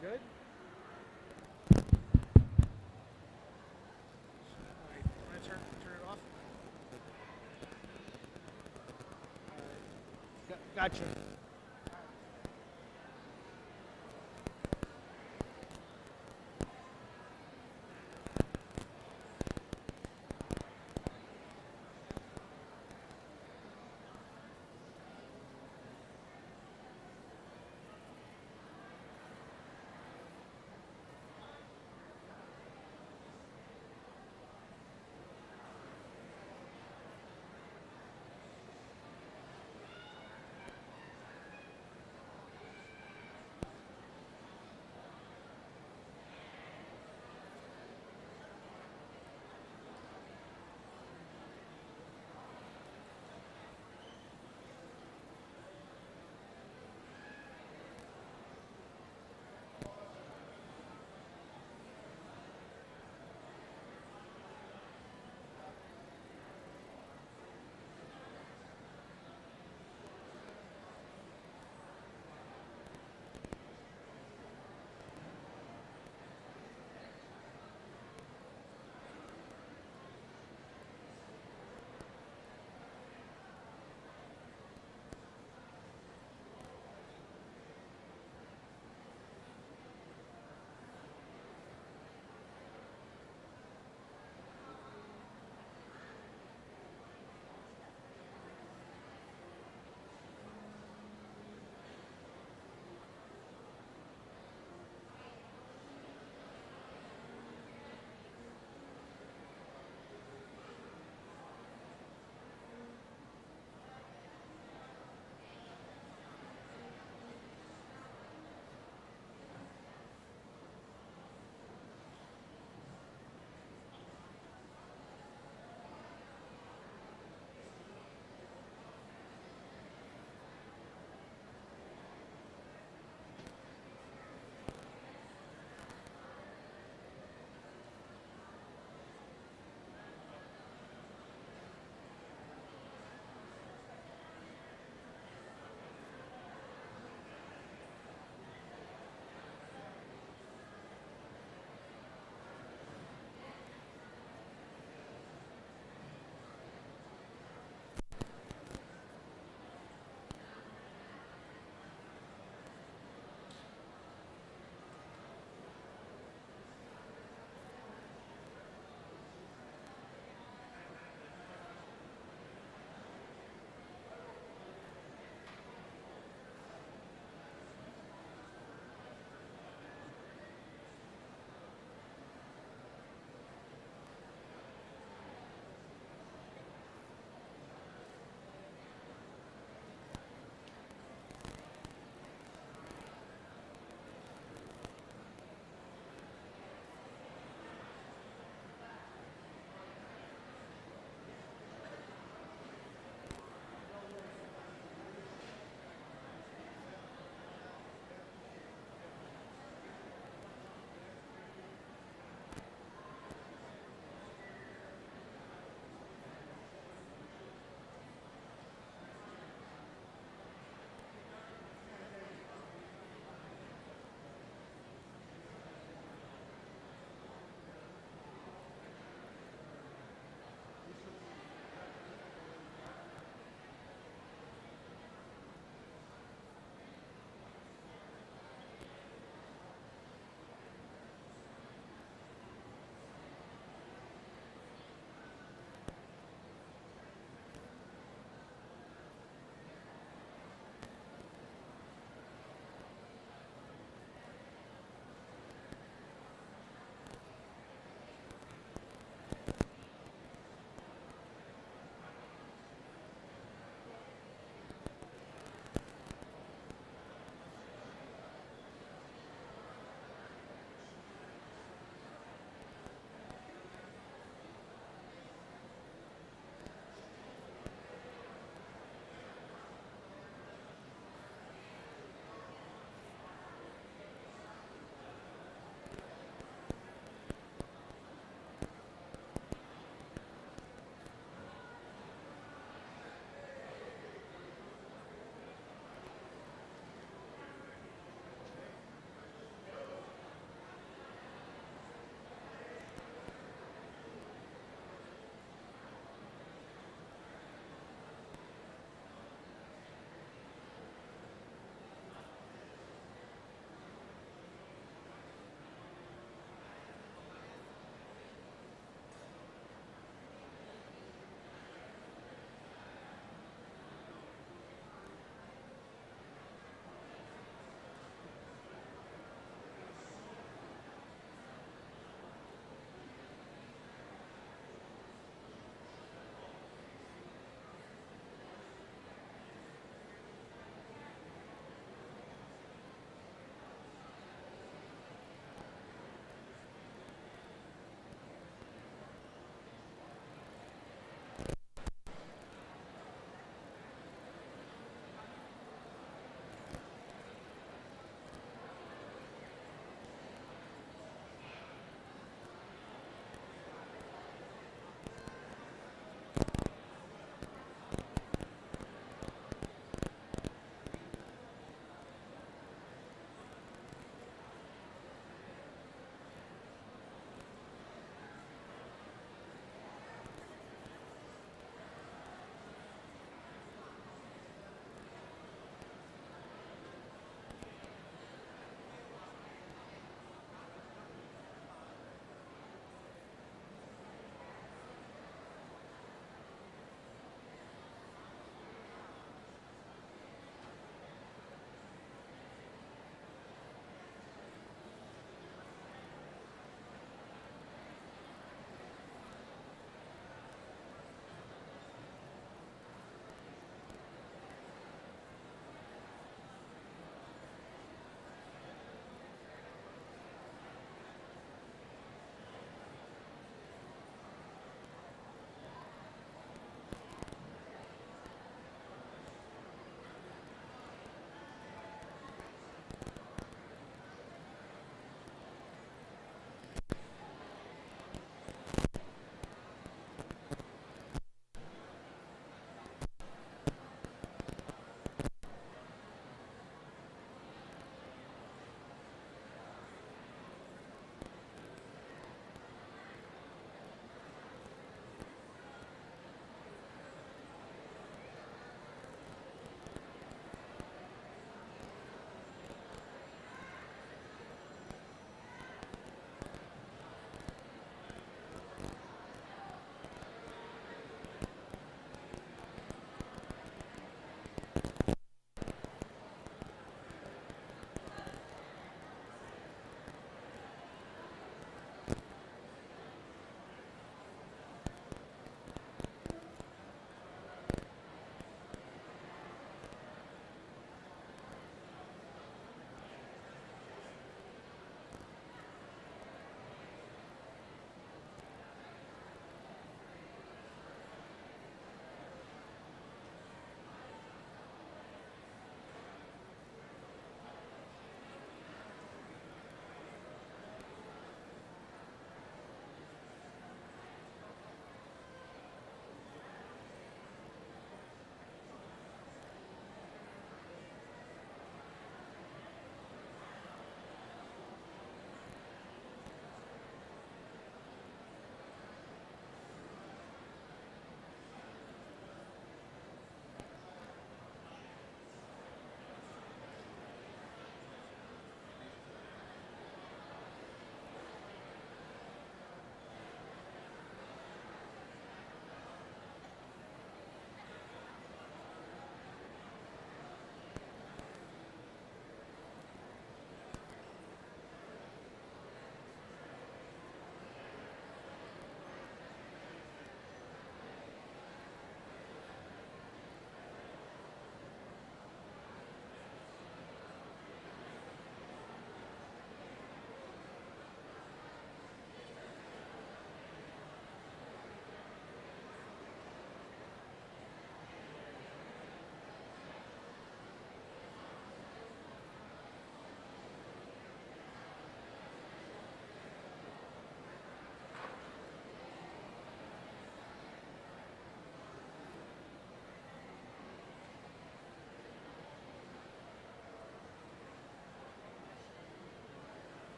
Good? Alright, want to turn it off? Gotcha.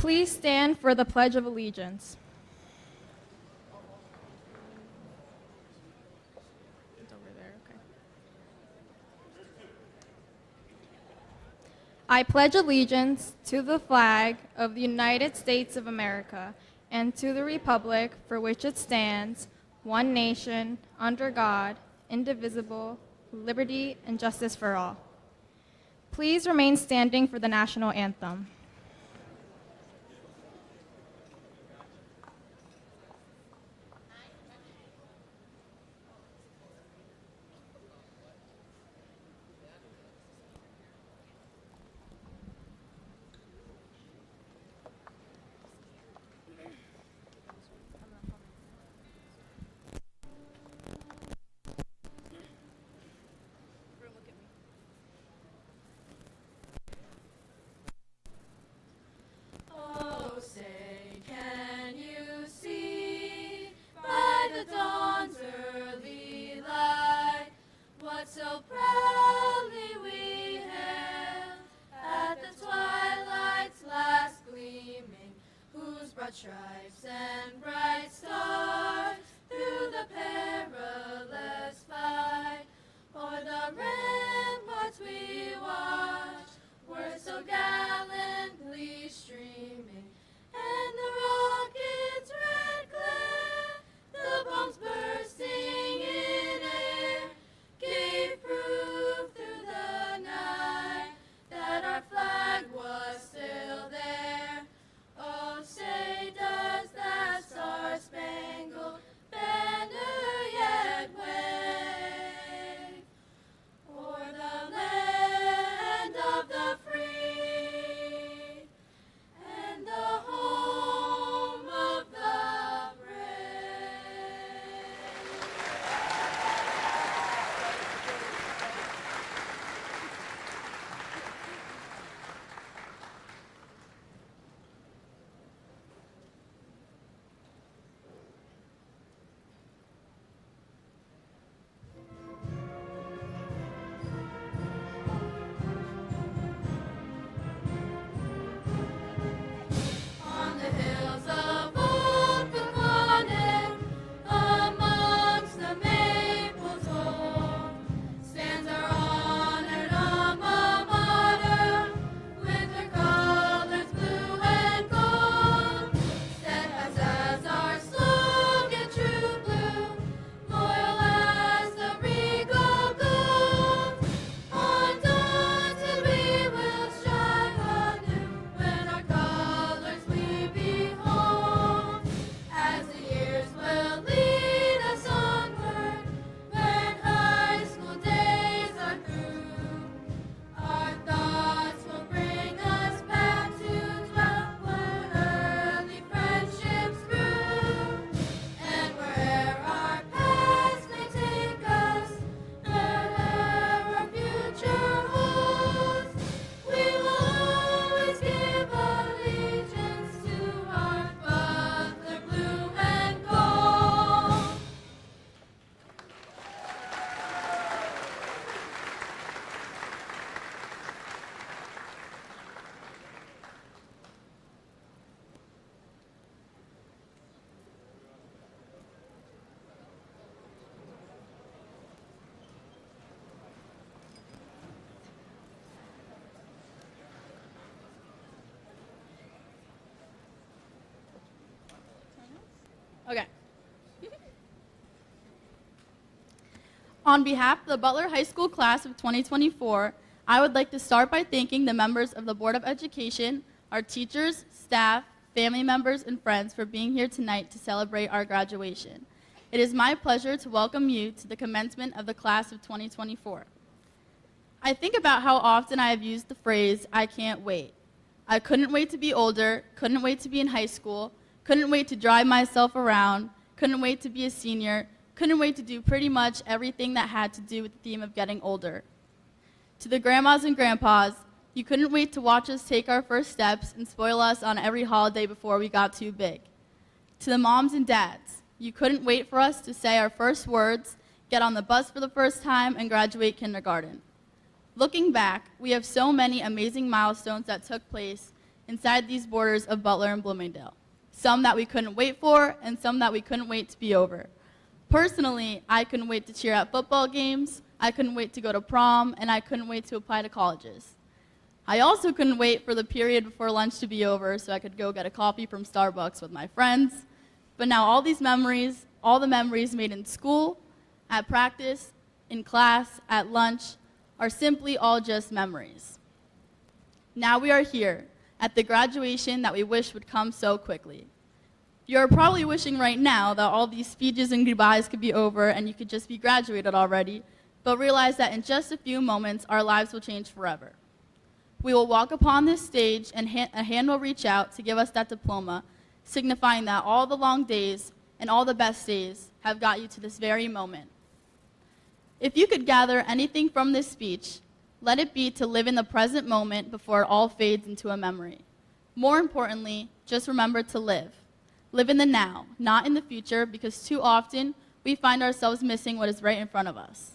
Please stand for the Pledge of Allegiance. It's over there, okay. I pledge allegiance to the flag of the United States of America and to the republic for which it stands, one nation, under God, indivisible, with liberty and justice for all. Please remain standing for the national anthem. Oh, say, can you see by the dawn's early light what so proudly we hailed at the twilight's last gleaming, whose broad stripes and bright stars through the perilous fight o'er the ramparts we watched were so gallantly streaming, and the rocket's red glare, the bombs bursting in air, gave proof through the night that our flag was still there. Oh, say, does that star-spangled banner yet wave o'er the land of the free and the home of the brave? On the hills of old Buchanan, amongst the maples old, stands our honored alma mater, with her colors blue and gold. Steadfast as our slogan, true blue, loyal as the regal gold. Undaunted we will strive anew when our colors we behold, as the years will lead us onward when high school days are through. Our thoughts will bring us back to dwell where early friendships grew, and where'er our past may take us, where'er our future holds, we will always give allegiance to our Butler blue and gold. Okay. On behalf of the Butler High School class of 2024, I would like to start by thanking the members of the Board of Education, our teachers, staff, family members, and friends for being here tonight to celebrate our graduation. It is my pleasure to welcome you to the commencement of the class of 2024. I think about how often I have used the phrase, "I can't wait." I couldn't wait to be older, couldn't wait to be in high school, couldn't wait to drive myself around, couldn't wait to be a senior, couldn't wait to do pretty much everything that had to do with the theme of getting older. To the grandmas and grandpas, you couldn't wait to watch us take our first steps and spoil us on every holiday before we got too big. To the moms and dads, you couldn't wait for us to say our first words, get on the bus for the first time, and graduate kindergarten. Looking back, we have so many amazing milestones that took place inside these borders of Butler and Bloomingdale. Some that we couldn't wait for, and some that we couldn't wait to be over. Personally, I couldn't wait to cheer at football games, I couldn't wait to go to prom, and I couldn't wait to apply to colleges. I also couldn't wait for the period before lunch to be over so I could go get a coffee from Starbucks with my friends. But now all these memories, all the memories made in school, at practice, in class, at lunch, are simply all just memories. Now we are here, at the graduation that we wish would come so quickly. You're probably wishing right now that all these speeches and goodbyes could be over and you could just be graduated already, but realize that in just a few moments, our lives will change forever. We will walk upon this stage and a hand will reach out to give us that diploma, signifying that all the long days and all the best days have got you to this very moment. If you could gather anything from this speech, let it be to live in the present moment before it all fades into a memory. More importantly, just remember to live. Live in the now, not in the future, because too often we find ourselves missing what is right in front of us.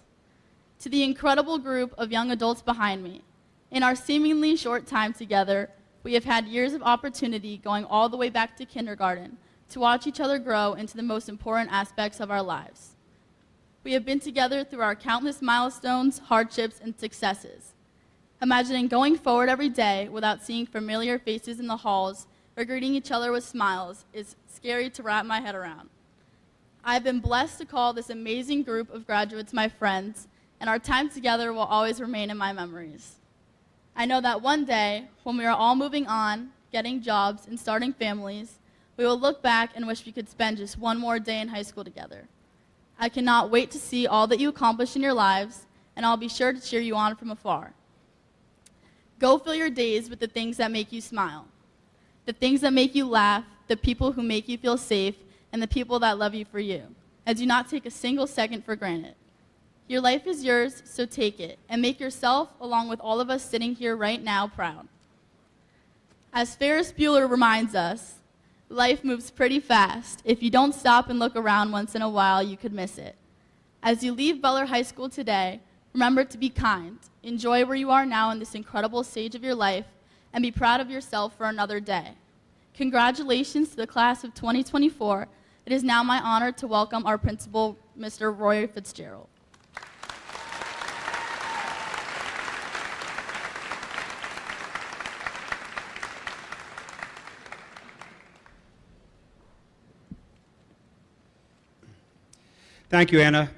To the incredible group of young adults behind me, in our seemingly short time together, we have had years of opportunity going all the way back to kindergarten to watch each other grow into the most important aspects of our lives. We have been together through our countless milestones, hardships, and successes. Imagining going forward every day without seeing familiar faces in the halls or greeting each other with smiles is scary to wrap my head around. I have been blessed to call this amazing group of graduates my friends, and our time together will always remain in my memories. I know that one day, when we are all moving on, getting jobs, and starting families, we will look back and wish we could spend just one more day in high school together. I cannot wait to see all that you accomplish in your lives, and I'll be sure to cheer you on from afar. Go fill your days with the things that make you smile, the things that make you laugh, the people who make you feel safe, and the people that love you for you, and do not take a single second for granted. Your life is yours, so take it, and make yourself, along with all of us sitting here right now, proud. As Ferris Bueller reminds us, life moves pretty fast. If you don't stop and look around once in a while, you could miss it. As you leave Butler High School today, remember to be kind. Enjoy where you are now in this incredible stage of your life, and be proud of yourself for another day. Congratulations to the class of 2024. It is now my honor to welcome our principal, Mr. Roy Fitzgerald. Thank you, Anna. I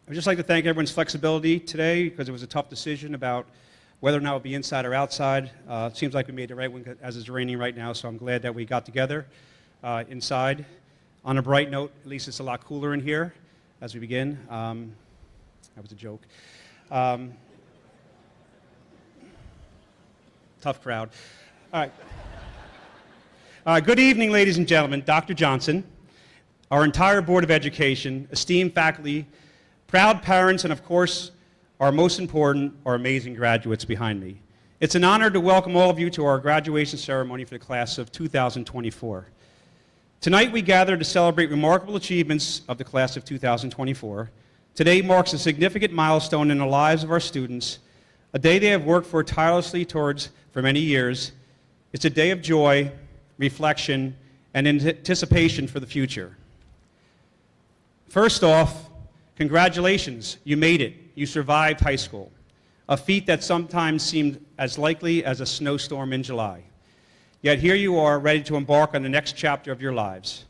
would just like to thank everyone's flexibility today because it was a tough decision about whether or not it would be inside or outside. It seems like we made the right one as it's raining right now, so I'm glad that we got together inside. On a bright note, at least it's a lot cooler in here as we begin. That was a joke. Tough crowd. All right. Good evening, ladies and gentlemen. Dr. Johnson, our entire Board of Education, esteemed faculty, proud parents, and of course, our most important, our amazing graduates behind me. It's an honor to welcome all of you to our graduation ceremony for the class of 2024. Tonight we gather to celebrate remarkable achievements of the class of 2024. Today marks a significant milestone in the lives of our students, a day they have worked for tirelessly towards for many years. It's a day of joy, reflection, and anticipation for the future. First off, congratulations, you made it. You survived high school, a feat that sometimes seemed as likely as a snowstorm in July. Yet here you are, ready to embark on the next chapter of your lives.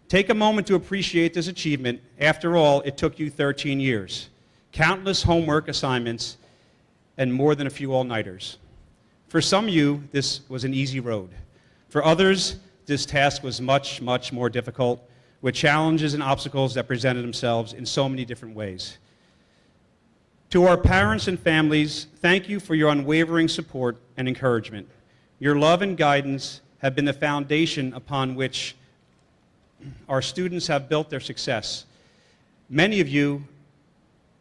Take a moment to appreciate this achievement. After all, it took you 13 years, countless homework assignments, and more than a few all-nighters. For some of you, this was an easy road. For others, this task was much, much more difficult, with challenges and obstacles that presented themselves in so many different ways. To our parents and families, thank you for your unwavering support and encouragement. Your love and guidance have been the foundation upon which our students have built their success. Many of you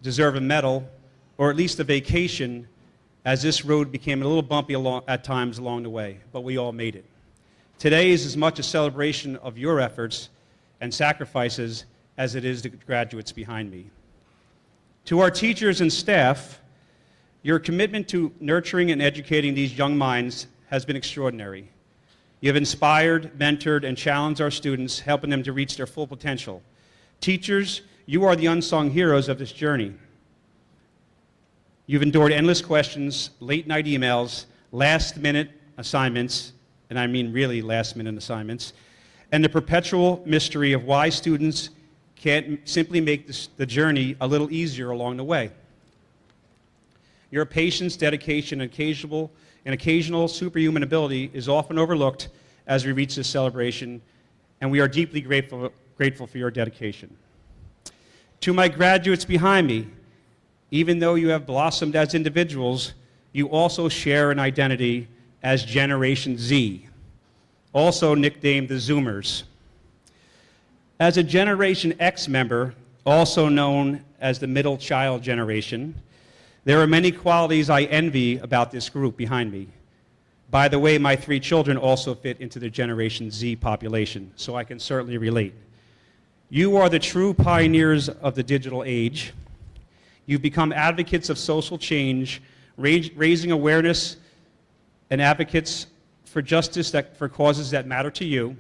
deserve a medal, or at least a vacation, as this road became a little bumpy at times along the way, but we all made it. Today is as much a celebration of your efforts and sacrifices as it is the graduates behind me. To our teachers and staff, your commitment to nurturing and educating these young minds has been extraordinary. You have inspired, mentored, and challenged our students, helping them to reach their full potential. Teachers, you are the unsung heroes of this journey. You've endured endless questions, late-night emails, last-minute assignments, and I mean really last-minute assignments, and the perpetual mystery of why students can't simply make the journey a little easier along the way. Your patience, dedication, and occasional superhuman ability is often overlooked as we reach this celebration, and we are deeply grateful for your dedication. To my graduates behind me, even though you have blossomed as individuals, you also share an identity as Generation Z, also nicknamed the Zoomers. As a Generation X member, also known as the middle child generation, there are many qualities I envy about this group behind me. By the way, my 3 children also fit into the Generation Z population, so I can certainly relate. You are the true pioneers of the digital age. You've become advocates of social change, raising awareness and advocates for justice for causes that matter to you.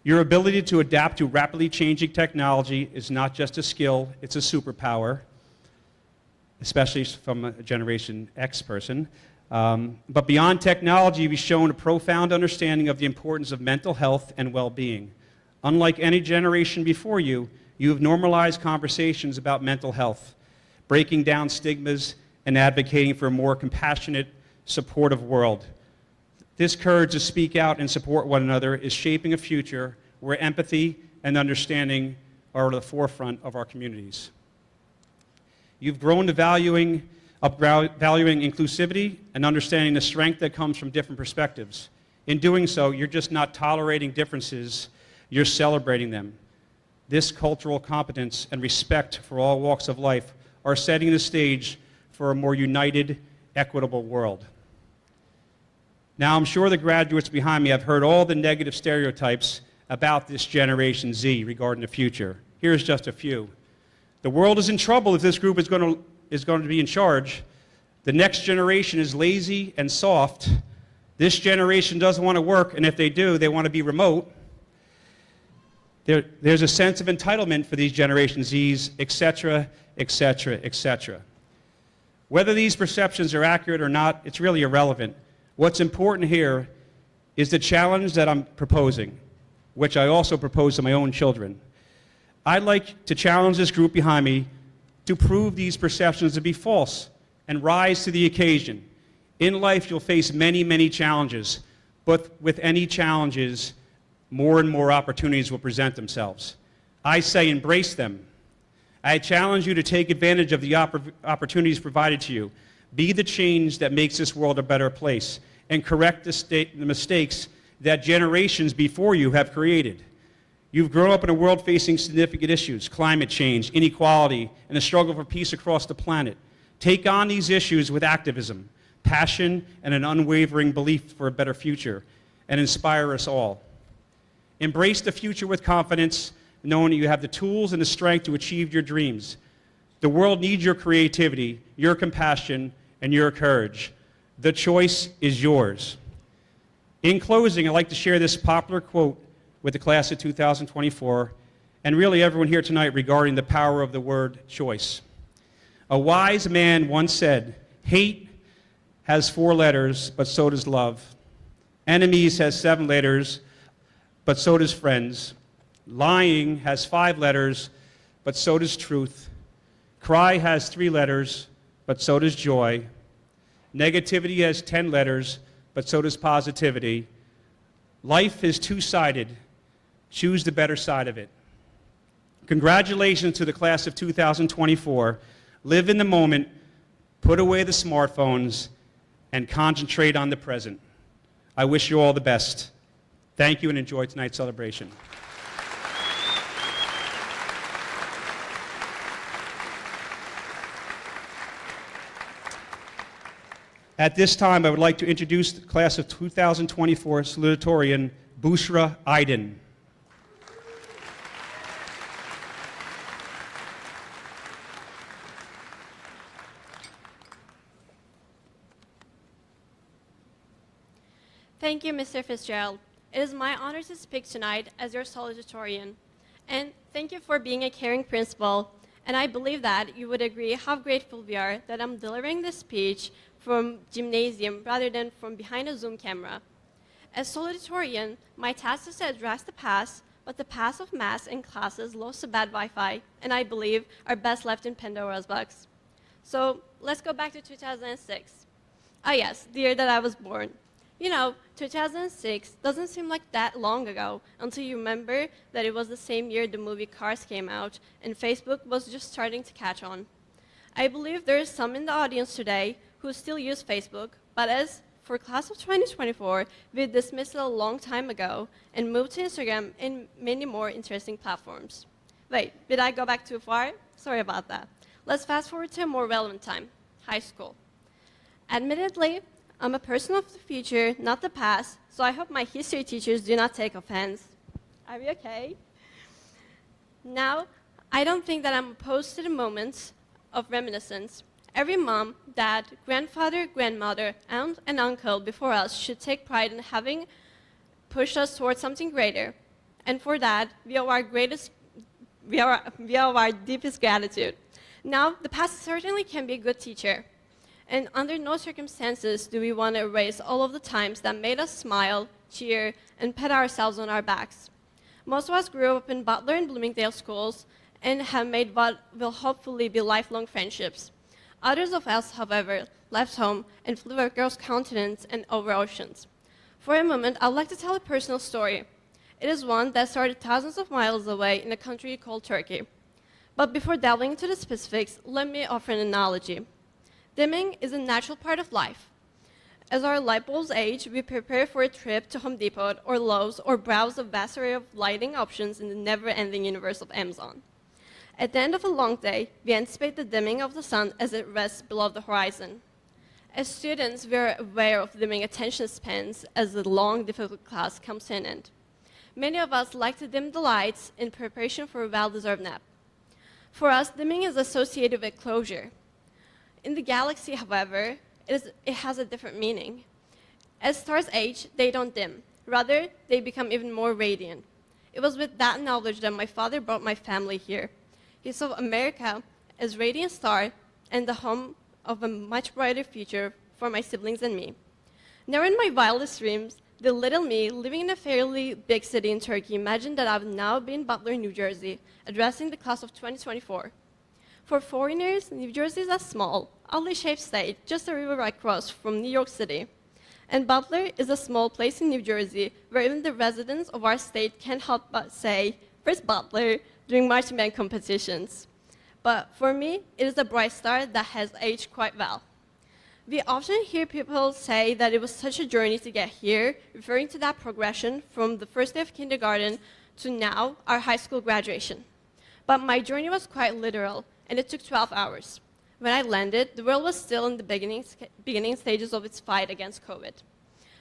Your ability to adapt to rapidly changing technology is not just a skill, it's a superpower, especially from a Generation X person. But beyond technology, you've shown a profound understanding of the importance of mental health and well-being. Unlike any generation before you, you have normalized conversations about mental health, breaking down stigmas and advocating for a more compassionate, supportive world. This courage to speak out and support one another is shaping a future where empathy and understanding are at the forefront of our communities. You've grown to valuing inclusivity and understanding the strength that comes from different perspectives. In doing so, you're just not tolerating differences, you're celebrating them. This cultural competence and respect for all walks of life are setting the stage for a more united, equitable world. Now, I'm sure the graduates behind me have heard all the negative stereotypes about this Generation Z regarding the future. Here's just a few. The world is in trouble if this group is going to be in charge. The next generation is lazy and soft. This generation doesn't want to work, and if they do, they want to be remote. There's a sense of entitlement for these Generation Zs, etc., etc., etc. Whether these perceptions are accurate or not, it's really irrelevant. What's important here is the challenge that I'm proposing, which I also propose to my own children. I'd like to challenge this group behind me to prove these perceptions to be false and rise to the occasion. In life, you'll face many, many challenges, but with any challenges, more and more opportunities will present themselves. I say embrace them. I challenge you to take advantage of the opportunities provided to you. Be the change that makes this world a better place and correct the mistakes that generations before you have created. You've grown up in a world facing significant issues, climate change, inequality, and a struggle for peace across the planet. Take on these issues with activism, passion, and an unwavering belief for a better future, and inspire us all. Embrace the future with confidence, knowing that you have the tools and the strength to achieve your dreams. The world needs your creativity, your compassion, and your courage. The choice is yours. In closing, I'd like to share this popular quote with the class of 2024, and really everyone here tonight regarding the power of the word choice. A wise man once said, "Hate has 4 letters, but so does love. Enemies has 7 letters, but so does friends. Lying has 5 letters, but so does truth. Cry has 3 letters, but so does joy. Negativity has 10 letters, but so does positivity. Life is two-sided. Choose the better side of it." Congratulations to the class of 2024. Live in the moment, put away the smartphones, and concentrate on the present. I wish you all the best. Thank you and enjoy tonight's celebration. At this time, I would like to introduce the class of 2024 salutatorian, Bushra Aydin. Thank you, Mr. Fitzgerald. It is my honor to speak tonight as your salutatorian. And thank you for being a caring principal. And I believe that you would agree how grateful we are that I'm delivering this speech from gymnasium rather than from behind a Zoom camera. As salutatorian, my task is to address the past, but the past of maths and classes lost to bad Wi-Fi, and I believe are best left in Pandora's box. So let's go back to 2006. Ah yes, the year that I was born. You know, 2006 doesn't seem like that long ago until you remember that it was the same year the movie Cars came out and Facebook was just starting to catch on. I believe there is some in the audience today who still use Facebook, but as for class of 2024, we dismissed it a long time ago and moved to Instagram and many more interesting platforms. Wait, did I go back too far? Sorry about that. Let's fast forward to a more relevant time, high school. Admittedly, I'm a person of the future, not the past, so I hope my history teachers do not take offense. Are we okay? Now, I don't think that I'm opposed to the moments of reminiscence. Every mom, dad, grandfather, grandmother, aunt, and uncle before us should take pride in having pushed us towards something greater. And for that, we owe our deepest gratitude. Now, the past certainly can be a good teacher. And under no circumstances do we want to erase all of the times that made us smile, cheer, and pat ourselves on our backs. Most of us grew up in Butler and Bloomingdale schools and have made what will hopefully be lifelong friendships. Others of us, however, left home and flew across continents and over oceans. For a moment, I'd like to tell a personal story. It is one that started thousands of miles away in a country called Turkey. But before delving into the specifics, let me offer an analogy. Dimming is a natural part of life. As our light bulbs age, we prepare for a trip to Home Depot or Lowe's or browse a vast array of lighting options in the never-ending universe of Amazon. At the end of a long day, we anticipate the dimming of the sun as it rests below the horizon. As students, we are aware of dimming attention spans as the long, difficult class comes to an end. Many of us like to dim the lights in preparation for a well-deserved nap. For us, dimming is associated with closure. In the galaxy, however, it has a different meaning. As stars age, they don't dim. Rather, they become even more radiant. It was with that knowledge that my father brought my family here. He saw America as radiant star and the home of a much brighter future for my siblings and me. Never in my wildest dreams did little me, living in a fairly big city in Turkey, imagine that I would now be in Butler, New Jersey, addressing the class of 2024. For foreigners, New Jersey is a small, oddly shaped state, just a river across from New York City. And Butler is a small place in New Jersey where even the residents of our state can't help but say, "Where's Butler?" during marching band competitions. But for me, it is a bright star that has aged quite well. We often hear people say that it was such a journey to get here, referring to that progression from the first day of kindergarten to now, our high school graduation. But my journey was quite literal, and it took 12 hours. When I landed, the world was still in the beginning stages of its fight against COVID.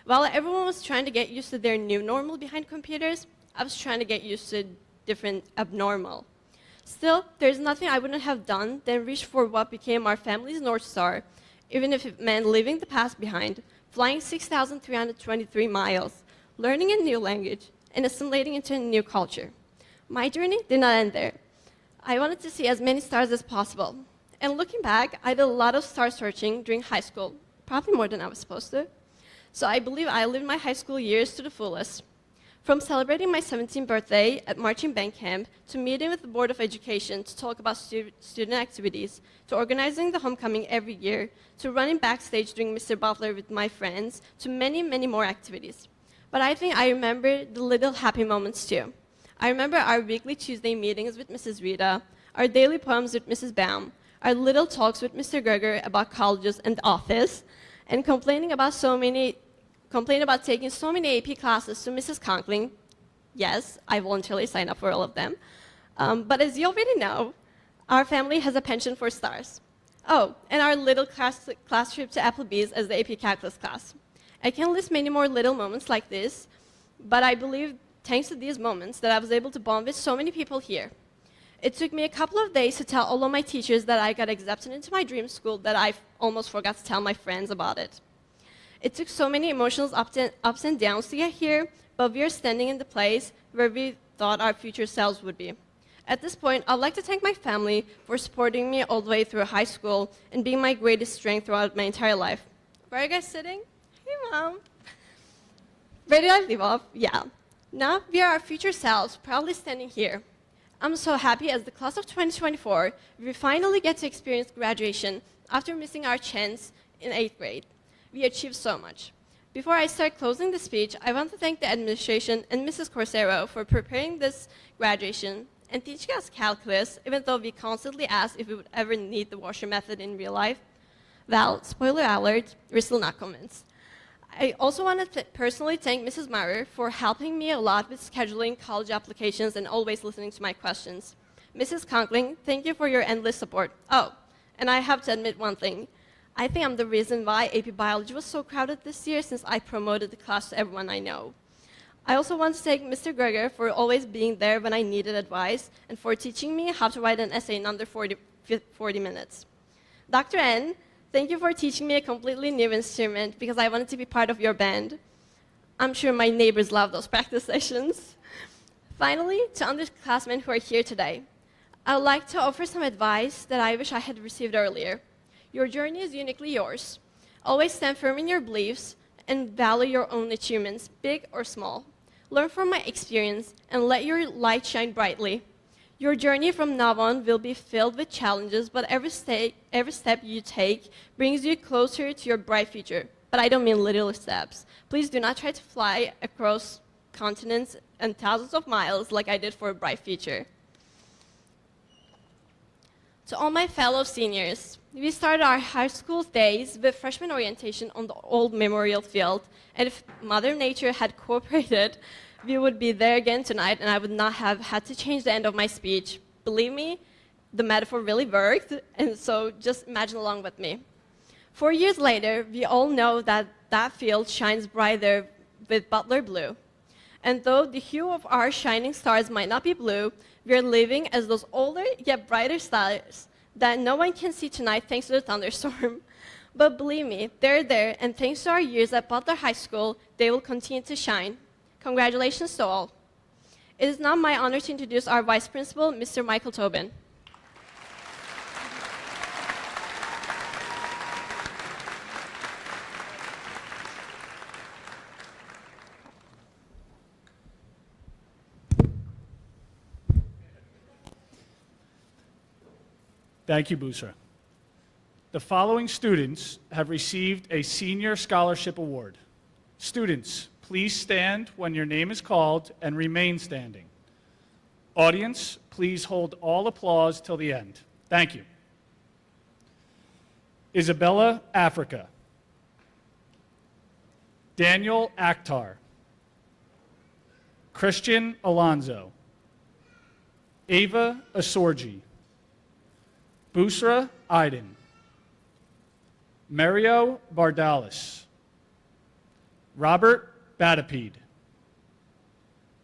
While everyone was trying to get used to their new normal behind computers, I was trying to get used to different abnormal. Still, there's nothing I wouldn't have done than reach for what became our family's North Star, even if it meant leaving the past behind, flying 6,323 miles, learning a new language, and assimilating into a new culture. My journey did not end there. I wanted to see as many stars as possible. And looking back, I did a lot of star searching during high school, probably more than I was supposed to. So I believe I lived my high school years to the fullest. From celebrating my 17th birthday at marching band camp, to meeting with the Board of Education to talk about student activities, to organizing the homecoming every year, to running backstage during Mr. Butler with my friends, to many, many more activities. But I think I remember the little happy moments too. I remember our weekly Tuesday meetings with Mrs. Rita, our daily poems with Mrs. Baum, our little talks with Mr. Gerger about colleges and the office, and complaining about taking so many AP classes to Mrs. Conkling. Yes, I voluntarily signed up for all of them. But as you already know, our family has a penchant for stars. Oh, and our little class trip to Applebee's as the AP Calculus class. I can list many more little moments like this, but I believe thanks to these moments that I was able to bond with so many people here. It took me a couple of days to tell all of my teachers that I got accepted into my dream school that I almost forgot to tell my friends about it. It took so many emotional ups and downs to get here, but we are standing in the place where we thought our future selves would be. At this point, I'd like to thank my family for supporting me all the way through high school and being my greatest strength throughout my entire life. Where are you guys sitting? Hey, Mom. Where did I leave off? Yeah. Now we are our future selves, proudly standing here. I'm so happy as the class of 2024, we finally get to experience graduation after missing our chance in 8th grade. We achieved so much. Before I start closing the speech, I want to thank the administration and Mrs. Corsero for preparing this graduation and teaching us calculus, even though we constantly asked if we would ever need the washer method in real life. Well, spoiler alert, we're still not convinced. I also want to personally thank Mrs. Maurer for helping me a lot with scheduling college applications and always listening to my questions. Mrs. Conkling, thank you for your endless support. Oh, and I have to admit one thing. I think I'm the reason why AP Biology was so crowded this year, since I promoted the class to everyone I know. I also want to thank Mr. Greger for always being there when I needed advice and for teaching me how to write an essay in under 40 minutes. Dr. N, thank you for teaching me a completely new instrument because I wanted to be part of your band. I'm sure my neighbors love those practice sessions. Finally, to underclassmen who are here today, I would like to offer some advice that I wish I had received earlier. Your journey is uniquely yours. Always stand firm in your beliefs and value your own achievements, big or small. Learn from my experience and let your light shine brightly. Your journey from now on will be filled with challenges, but every step you take brings you closer to your bright future. But I don't mean little steps. Please do not try to fly across continents and thousands of miles like I did for a bright future. To all my fellow seniors, we started our high school days with freshman orientation on the old memorial field, and if Mother Nature had cooperated, we would be there again tonight, and I would not have had to change the end of my speech. Believe me, the metaphor really worked, and so just imagine along with me. 4 years later, we all know that that field shines brighter with Butler blue. And though the hue of our shining stars might not be blue, we are living as those older yet brighter stars that no one can see tonight thanks to the thunderstorm. But believe me, they're there, and thanks to our years at Butler High School, they will continue to shine. Congratulations to all. It is now my honor to introduce our Vice Principal, Mr. Michael Tobin. Thank you, Busra. The following students have received a Senior Scholarship Award. Students, please stand when your name is called and remain standing. Audience, please hold all applause till the end. Thank you. Isabella Africa. Daniel Akhtar. Christian Alonzo. Ava Asorgi. Busra Aydin. Mario Bardalis. Robert Batapede.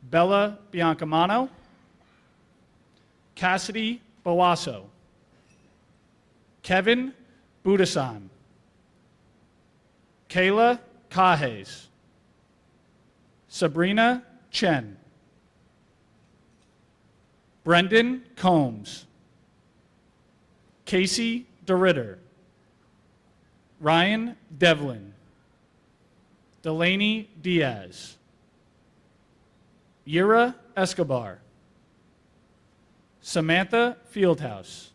Bella Biancamano. Cassidy Bawaso. Kevin Budasan. Kayla Cajes. Sabrina Chen. Brendan Combs. Casey DeRitter. Ryan Devlin. Delaney Diaz. Yura Escobar. Samantha Fieldhouse.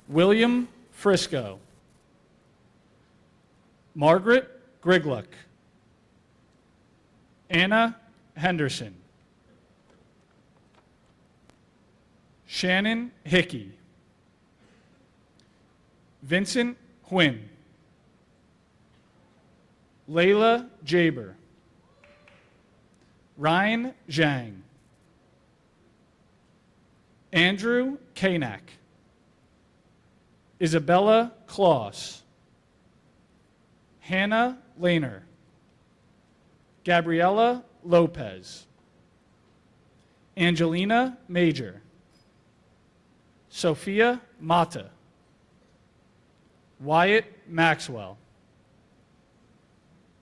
William Frisco. Margaret Grigluck. Anna Henderson. Shannon Hickey. Vincent Huynh. Layla Jaber. Ryan Zhang. Andrew Kanak. Isabella Kloss. Hannah Lehner. Gabriela Lopez. Angelina Major. Sophia Mata. Wyatt Maxwell.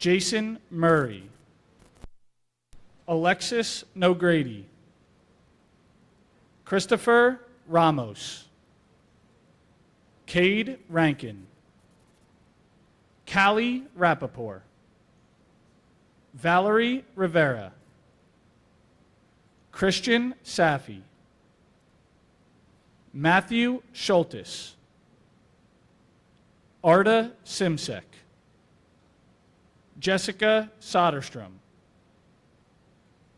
Jason Murray, Alexis Nogrady, Christopher Ramos, Cade Rankin, Callie Rappaport, Valerie Rivera, Christian Safi, Matthew Schultes, Arda Simsek, Jessica Soderstrom,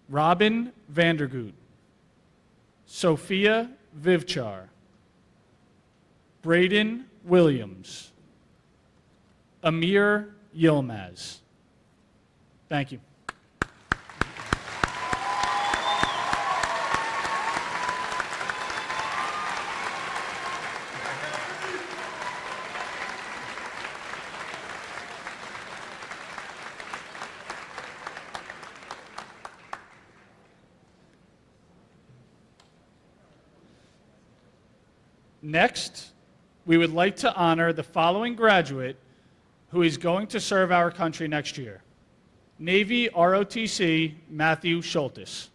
Robin Vandergoot, Sophia Vivchar, Braden Williams, Amir Yilmaz. Thank you. Next, we would like to honor the following graduate who is going to serve our country next year. Navy ROTC, Matthew Schultes.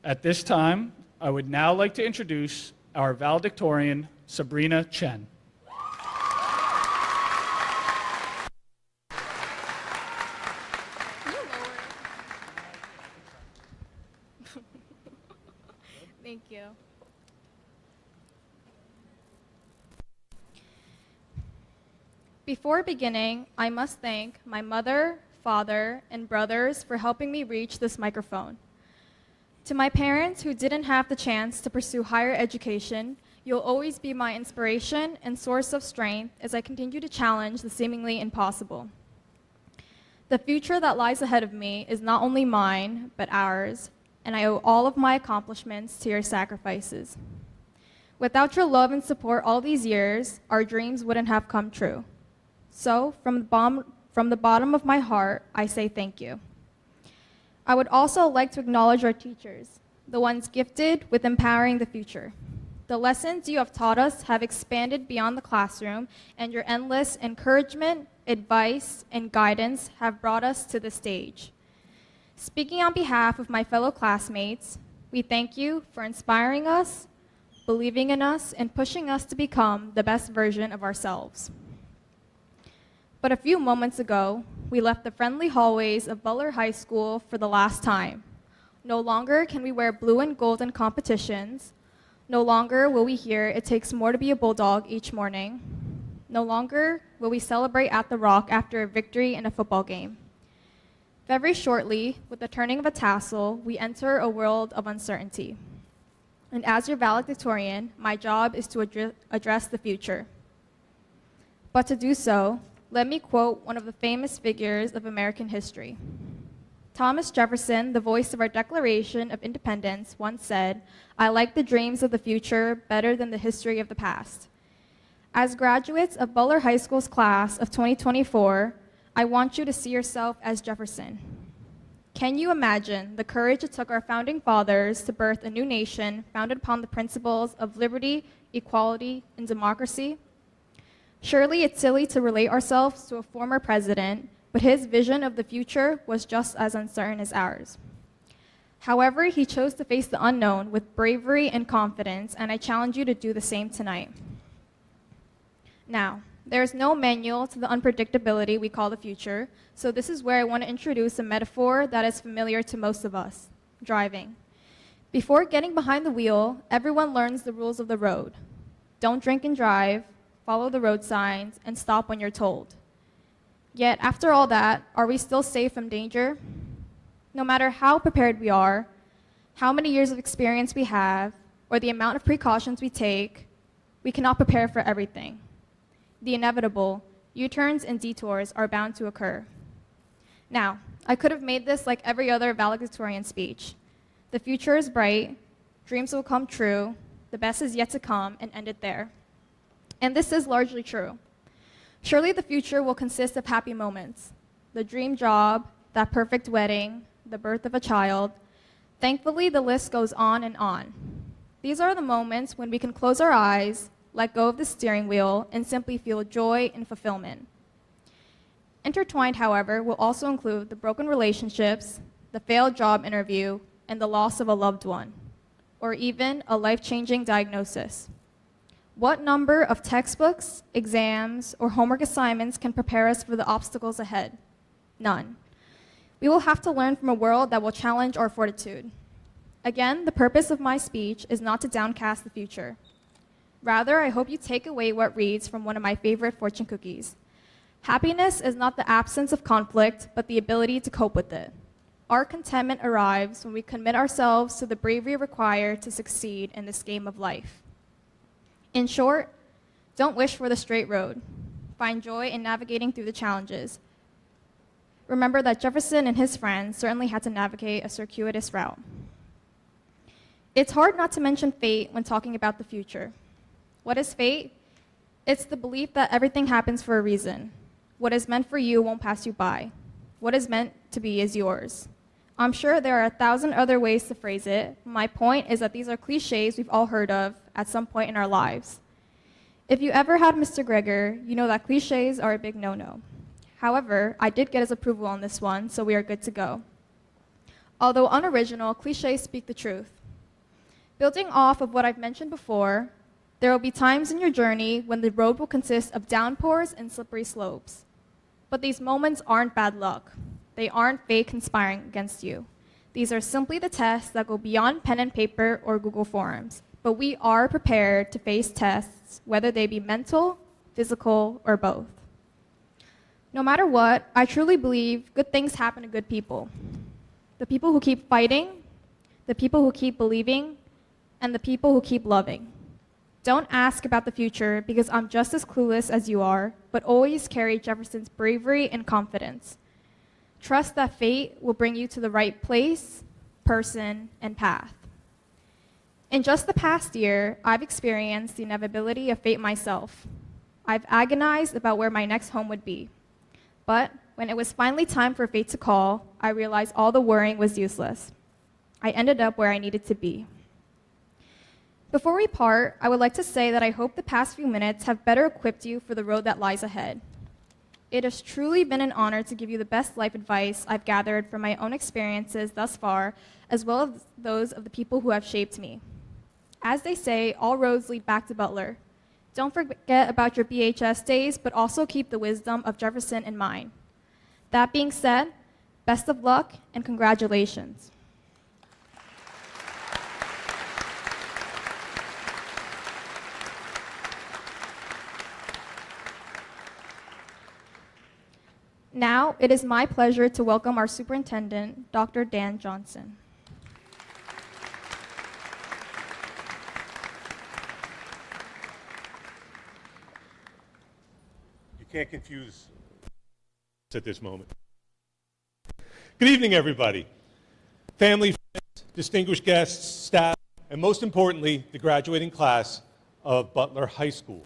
At this time, I would now like to introduce our valedictorian, Sabrina Chen. Thank you. Before beginning, I must thank my mother, father, and brothers for helping me reach this microphone. To my parents who didn't have the chance to pursue higher education, you'll always be my inspiration and source of strength as I continue to challenge the seemingly impossible. The future that lies ahead of me is not only mine, but ours, and I owe all of my accomplishments to your sacrifices. Without your love and support all these years, our dreams wouldn't have come true. So, from the bottom of my heart, I say thank you. I would also like to acknowledge our teachers, the ones gifted with empowering the future. The lessons you have taught us have expanded beyond the classroom, and your endless encouragement, advice, and guidance have brought us to this stage. Speaking on behalf of my fellow classmates, we thank you for inspiring us, believing in us, and pushing us to become the best version of ourselves. But a few moments ago, we left the friendly hallways of Butler High School for the last time. No longer can we wear blue and gold in competitions. No longer will we hear it takes more to be a bulldog each morning. No longer will we celebrate at the Rock after a victory in a football game. Very shortly, with the turning of a tassel, we enter a world of uncertainty. And as your valedictorian, my job is to address the future. But to do so, let me quote one of the famous figures of American history. Thomas Jefferson, the voice of our Declaration of Independence, once said, "I like the dreams of the future better than the history of the past." As graduates of Butler High School's class of 2024, I want you to see yourself as Jefferson. Can you imagine the courage it took our founding fathers to birth a new nation founded upon the principles of liberty, equality, and democracy? Surely it's silly to relate ourselves to a former president, but his vision of the future was just as uncertain as ours. However, he chose to face the unknown with bravery and confidence, and I challenge you to do the same tonight. Now, there is no manual to the unpredictability we call the future, so this is where I want to introduce a metaphor that is familiar to most of us: driving. Before getting behind the wheel, everyone learns the rules of the road. Don't drink and drive, follow the road signs, and stop when you're told. Yet, after all that, are we still safe from danger? No matter how prepared we are, how many years of experience we have, or the amount of precautions we take, we cannot prepare for everything. The inevitable, U-turns and detours are bound to occur. Now, I could have made this like every other valedictorian speech. The future is bright, dreams will come true, the best is yet to come, and end it there. And this is largely true. Surely the future will consist of happy moments, the dream job, that perfect wedding, the birth of a child. Thankfully, the list goes on and on. These are the moments when we can close our eyes, let go of the steering wheel, and simply feel joy and fulfillment. Intertwined, however, will also include the broken relationships, the failed job interview, and the loss of a loved one, or even a life-changing diagnosis. What number of textbooks, exams, or homework assignments can prepare us for the obstacles ahead? None. We will have to learn from a world that will challenge our fortitude. Again, the purpose of my speech is not to downcast the future. Rather, I hope you take away what reads from one of my favorite fortune cookies. Happiness is not the absence of conflict, but the ability to cope with it. Our contentment arrives when we commit ourselves to the bravery required to succeed in this game of life. In short, don't wish for the straight road. Find joy in navigating through the challenges. Remember that Jefferson and his friends certainly had to navigate a circuitous route. It's hard not to mention fate when talking about the future. What is fate? It's the belief that everything happens for a reason. What is meant for you won't pass you by. What is meant to be is yours. I'm sure there are 1,000 other ways to phrase it. My point is that these are cliches we've all heard of at some point in our lives. If you ever had Mr. Gregor, you know that cliches are a big no-no. However, I did get his approval on this one, so we are good to go. Although unoriginal, cliches speak the truth. Building off of what I've mentioned before, there will be times in your journey when the road will consist of downpours and slippery slopes. But these moments aren't bad luck. They aren't fate conspiring against you. These are simply the tests that go beyond pen and paper or Google Forms. But we are prepared to face tests, whether they be mental, physical, or both. No matter what, I truly believe good things happen to good people. The people who keep fighting, the people who keep believing, and the people who keep loving. Don't ask about the future because I'm just as clueless as you are, but always carry Jefferson's bravery and confidence. Trust that fate will bring you to the right place, person, and path. In just the past year, I've experienced the inevitability of fate myself. I've agonized about where my next home would be. But when it was finally time for fate to call, I realized all the worrying was useless. I ended up where I needed to be. Before we part, I would like to say that I hope the past few minutes have better equipped you for the road that lies ahead. It has truly been an honor to give you the best life advice I've gathered from my own experiences thus far, as well as those of the people who have shaped me. As they say, all roads lead back to Butler. Don't forget about your BHS days, but also keep the wisdom of Jefferson in mind. That being said, best of luck and congratulations. Now, it is my pleasure to welcome our superintendent, Dr. Dan Johnson. You can't confuse at this moment. Good evening, everybody. Family, friends, distinguished guests, staff, and most importantly, the graduating class of Butler High School.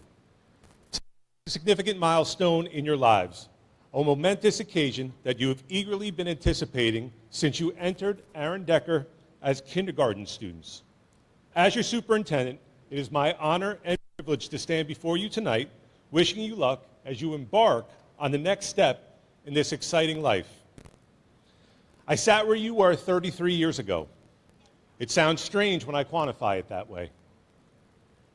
A significant milestone in your lives. A momentous occasion that you have eagerly been anticipating since you entered Aaron Decker as kindergarten students. As your superintendent, it is my honor and privilege to stand before you tonight, wishing you luck as you embark on the next step in this exciting life. I sat where you were 33 years ago. It sounds strange when I quantify it that way.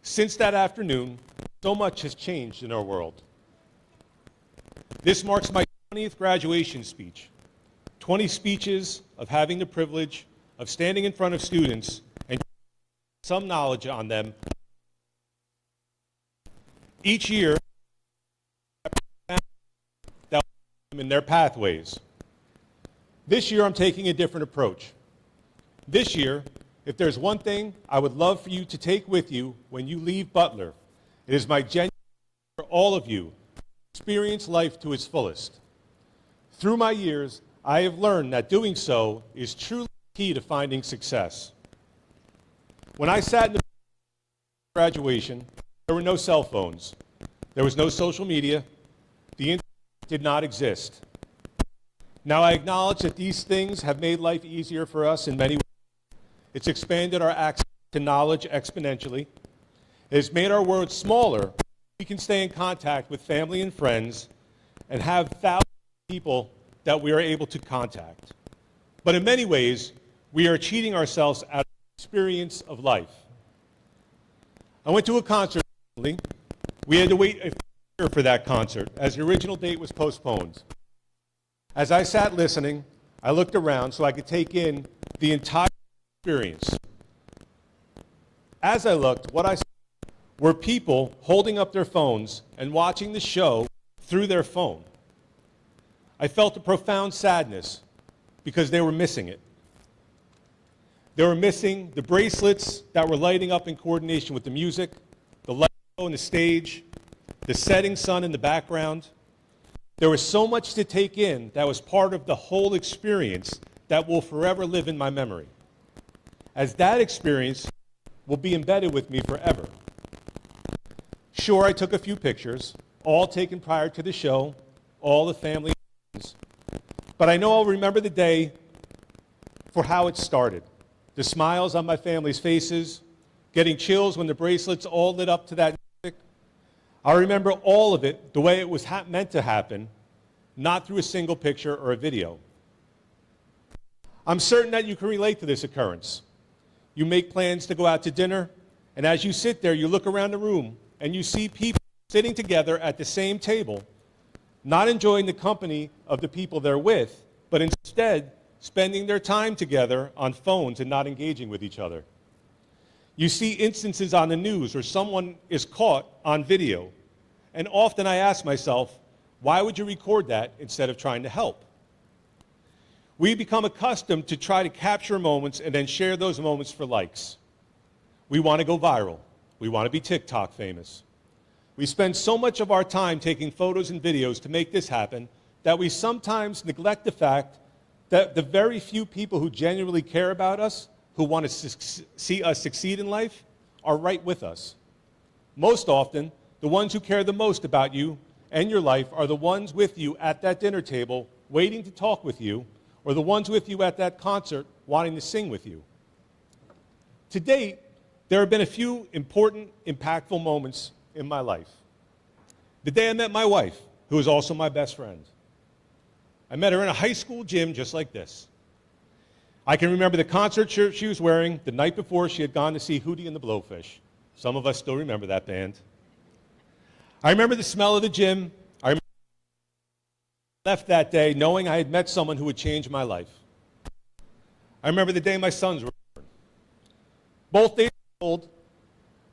Since that afternoon, so much has changed in our world. This marks my 20th graduation speech. 20 speeches of having the privilege of standing in front of students and some knowledge on them. Each year, that in their pathways. This year, I'm taking a different approach. This year, if there's one thing I would love for you to take with you when you leave Butler, it is my genuine for all of you experience life to its fullest. Through my years, I have learned that doing so is truly key to finding success. When I sat in the graduation, there were no cell phones. There was no social media. The internet did not exist. Now, I acknowledge that these things have made life easier for us in many ways. It's expanded our access to knowledge exponentially. It has made our world smaller. We can stay in contact with family and friends and have thousands of people that we are able to contact. But in many ways, we are cheating ourselves out of the experience of life. I went to a concert recently. We had to wait a year for that concert as the original date was postponed. As I sat listening, I looked around so I could take in the entire experience. As I looked, what I saw were people holding up their phones and watching the show through their phone. I felt a profound sadness because they were missing it. They were missing the bracelets that were lighting up in coordination with the music, the light on the stage, the setting sun in the background. There was so much to take in that was part of the whole experience that will forever live in my memory, as that experience will be embedded with me forever. Sure, I took a few pictures, all taken prior to the show, all the family and friends, but I know I'll remember the day for how it started. The smiles on my family's faces, getting chills when the bracelets all lit up to that music. I remember all of it the way it was meant to happen, not through a single picture or a video. I'm certain that you can relate to this occurrence. You make plans to go out to dinner, and as you sit there, you look around the room, and you see people sitting together at the same table, not enjoying the company of the people they're with, but instead spending their time together on phones and not engaging with each other. You see instances on the news where someone is caught on video, and often I ask myself, why would you record that instead of trying to help? We become accustomed to try to capture moments and then share those moments for likes. We want to go viral. We want to be TikTok famous. We spend so much of our time taking photos and videos to make this happen that we sometimes neglect the fact that the very few people who genuinely care about us, who want to see us succeed in life, are right with us. Most often, the ones who care the most about you and your life are the ones with you at that dinner table, waiting to talk with you, or the ones with you at that concert, wanting to sing with you. To date, there have been a few important, impactful moments in my life. The day I met my wife, who is also my best friend. I met her in a high school gym just like this. I can remember the concert shirt she was wearing the night before she had gone to see Hootie and the Blowfish. Some of us still remember that band. I remember the smell of the gym. I remember I left that day knowing I had met someone who would change my life. I remember the day my sons were born. Both days old,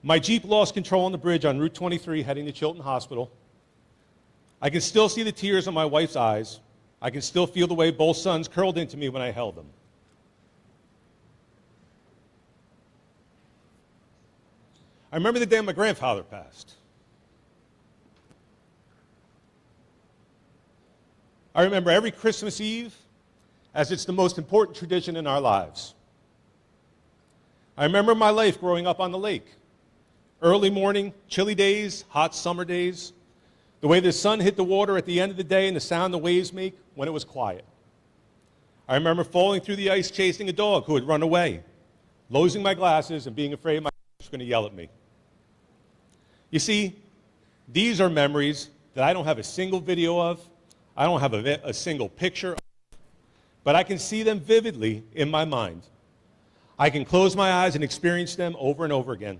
my Jeep lost control on the bridge on Route 23 heading to Chilton Hospital. I can still see the tears in my wife's eyes. I can still feel the way both sons curled into me when I held them. I remember the day my grandfather passed. I remember every Christmas Eve as it's the most important tradition in our lives. I remember my life growing up on the lake. Early morning, chilly days, hot summer days, the way the sun hit the water at the end of the day and the sound the waves make when it was quiet. I remember falling through the ice chasing a dog who had run away, losing my glasses and being afraid my mom was going to yell at me. You see, these are memories that I don't have a single video of, I don't have a single picture of, but I can see them vividly in my mind. I can close my eyes and experience them over and over again.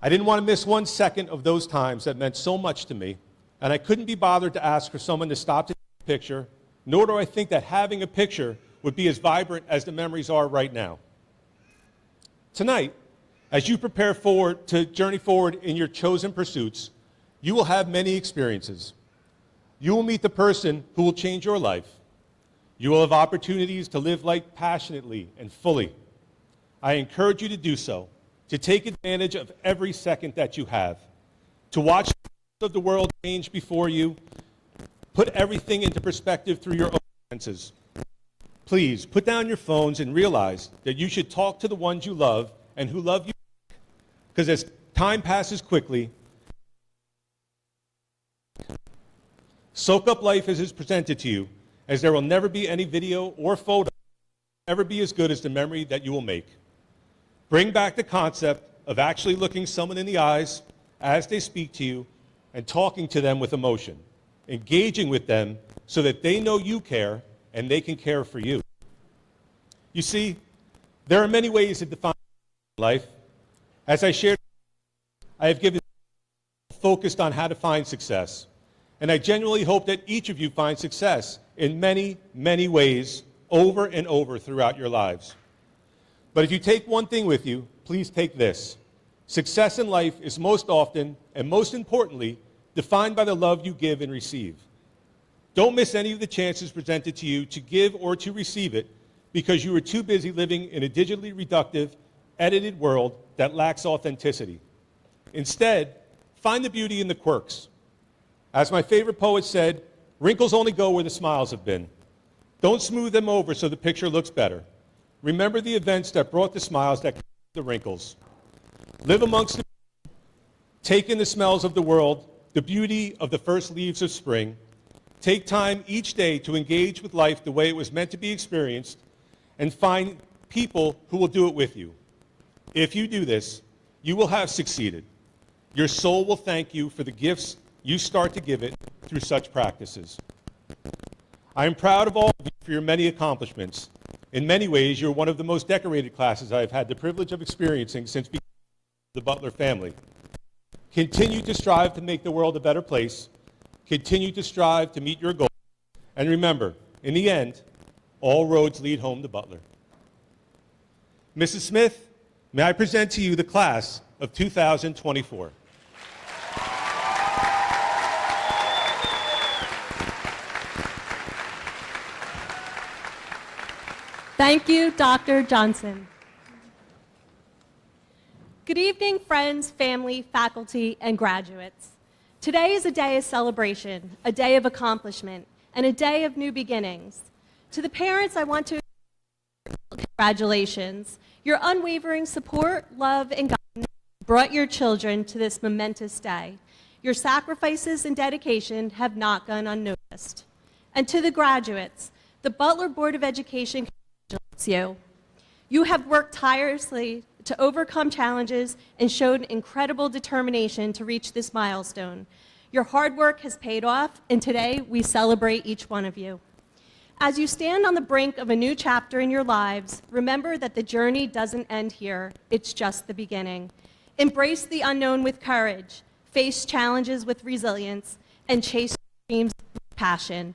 I didn't want to miss 1 second of those times that meant so much to me, and I couldn't be bothered to ask for someone to stop to take a picture, nor do I think that having a picture would be as vibrant as the memories are right now. Tonight, as you prepare to journey forward in your chosen pursuits, you will have many experiences. You will meet the person who will change your life. You will have opportunities to live life passionately and fully. I encourage you to do so, to take advantage of every second that you have, to watch the world change before you, put everything into perspective through your own senses. Please, put down your phones and realize that you should talk to the ones you love and who love you, because as time passes quickly, soak up life as it's presented to you as there will never be any video or photo ever be as good as the memory that you will make. Bring back the concept of actually looking someone in the eyes as they speak to you and talking to them with emotion, engaging with them so that they know you care and they can care for you. You see, there are many ways to define life. As I shared, I have given focused on how to find success. And I genuinely hope that each of you finds success in many, many ways over and over throughout your lives. But if you take one thing with you, please take this. Success in life is most often, and most importantly, defined by the love you give and receive. Don't miss any of the chances presented to you to give or to receive it because you are too busy living in a digitally reductive, edited world that lacks authenticity. Instead, find the beauty in the quirks. As my favorite poet said, wrinkles only go where the smiles have been. Don't smooth them over so the picture looks better. Remember the events that brought the smiles that created the wrinkles. Live amongst the take in the smells of the world, the beauty of the first leaves of spring. Take time each day to engage with life the way it was meant to be experienced, and find people who will do it with you. If you do this, you will have succeeded. Your soul will thank you for the gifts you start to give it through such practices. I am proud of all of you for your many accomplishments. In many ways, you're one of the most decorated classes I have had the privilege of experiencing since becoming the Butler family. Continue to strive to make the world a better place. Continue to strive to meet your goals. And remember, in the end, all roads lead home to Butler. Mrs. Smith, may I present to you the class of 2024. Thank you, Dr. Johnson. Good evening, friends, family, faculty, and graduates. Today is a day of celebration, a day of accomplishment, and a day of new beginnings. To the parents, I want to congratulations. Your unwavering support, love, and guidance brought your children to this momentous day. Your sacrifices and dedication have not gone unnoticed. And to the graduates, the Butler Board of Education congratulates you. You have worked tirelessly to overcome challenges and showed incredible determination to reach this milestone. Your hard work has paid off, and today we celebrate each one of you. As you stand on the brink of a new chapter in your lives, remember that the journey doesn't end here. It's just the beginning. Embrace the unknown with courage, face challenges with resilience, and chase dreams with passion.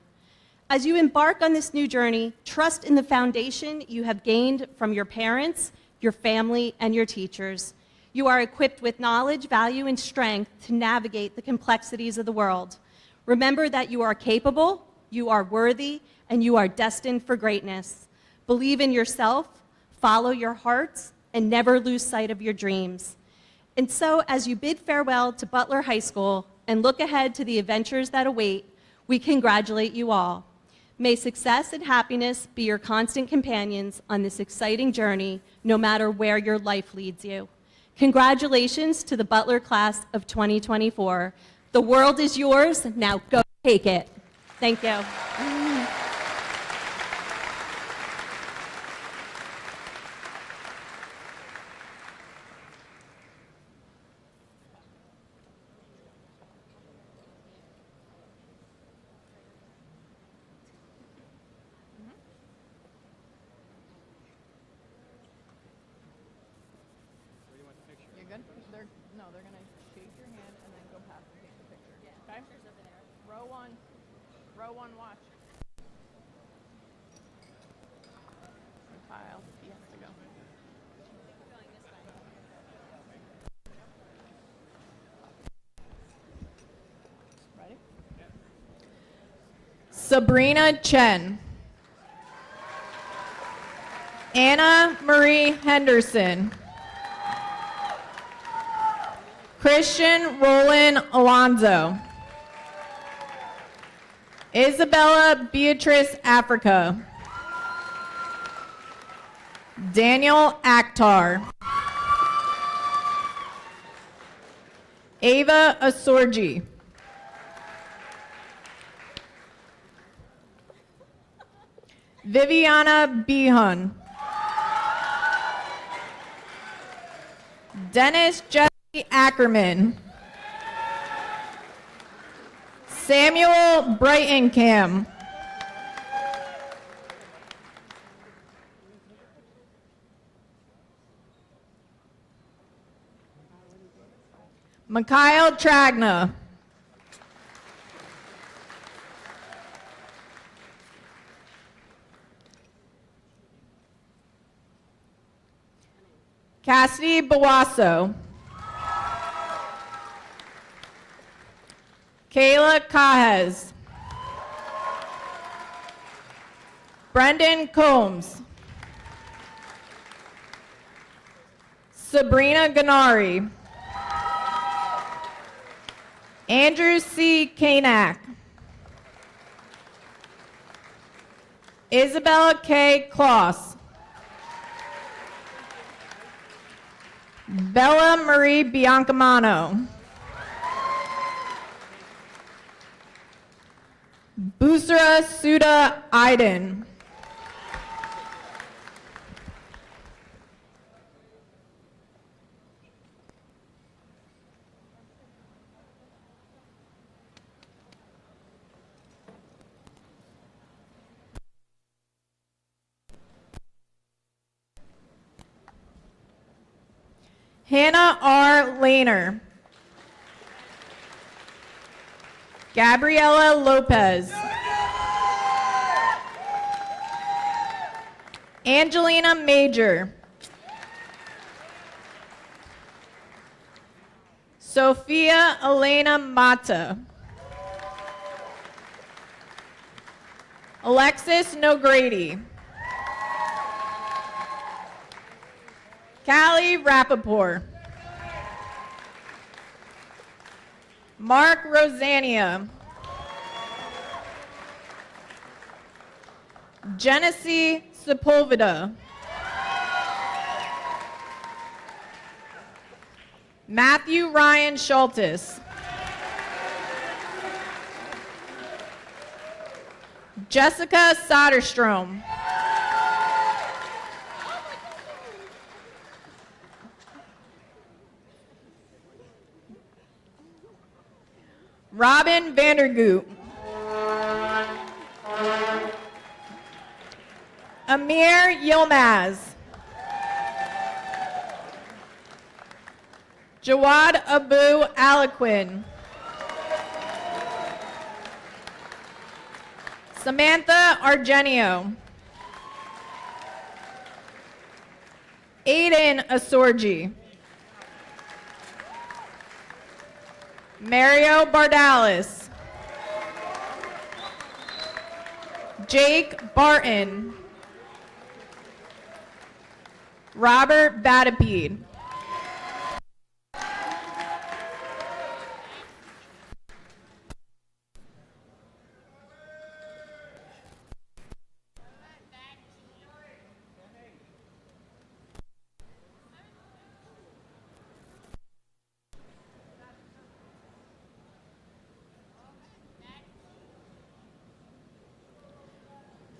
As you embark on this new journey, trust in the foundation you have gained from your parents, your family, and your teachers. You are equipped with knowledge, value, and strength to navigate the complexities of the world. Remember that you are capable, you are worthy, and you are destined for greatness. Believe in yourself, follow your hearts, and never lose sight of your dreams. And so, as you bid farewell to Butler High School and look ahead to the adventures that await, we congratulate you all. May success and happiness be your constant companions on this exciting journey, no matter where your life leads you. Congratulations to the Butler class of 2024. The world is yours. Now go take it. Thank you. They're going to shake your hand and then go past and take the picture. Okay? Row one. Row one, watch. Kyle, he has to go. Ready? Sabrina Chen. Anna Marie Henderson. Christian Roland Alonzo. Isabella Beatrice Africa. Daniel Akhtar. Ava Asorgi. Viviana Behun. Dennis Jesse Ackerman. Samuel Brightenkamp. Mikhail Tragna. Cassidy Bawasso. Kayla Cajes. Brendan Combs. Sabrina Ganari. Andrew C. Kanak. Isabella K. Kloss. Bella Marie Biancamano. Busra Suda Iden. Hannah R. Lehner. Gabriela Lopez. Angelina Major. Sophia Elena Mata. Alexis Nogrady. Callie Rappaport. Mark Rosania. Genesee Sepulveda. Matthew Ryan Schultes. Jessica Soderstrom. Robin Vandergoot. Amir Yilmaz. Jawad Abu Aliquin. Samantha Argenio. Aiden Asorgi. Mario Bardalis. Jake Barton. Robert Batapede.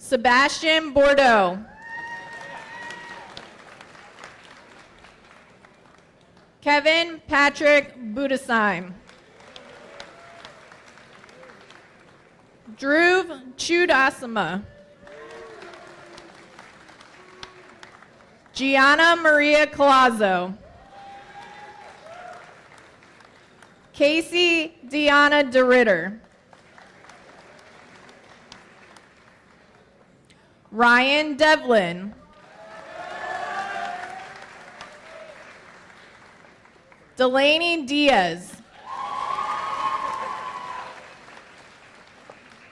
Sebastian Bordeaux. Kevin Patrick Budasheim. Dhruv Chudasama. Gianna Maria Colazzo. Casey Deanna DeRitter. Ryan Devlin. Delaney Diaz.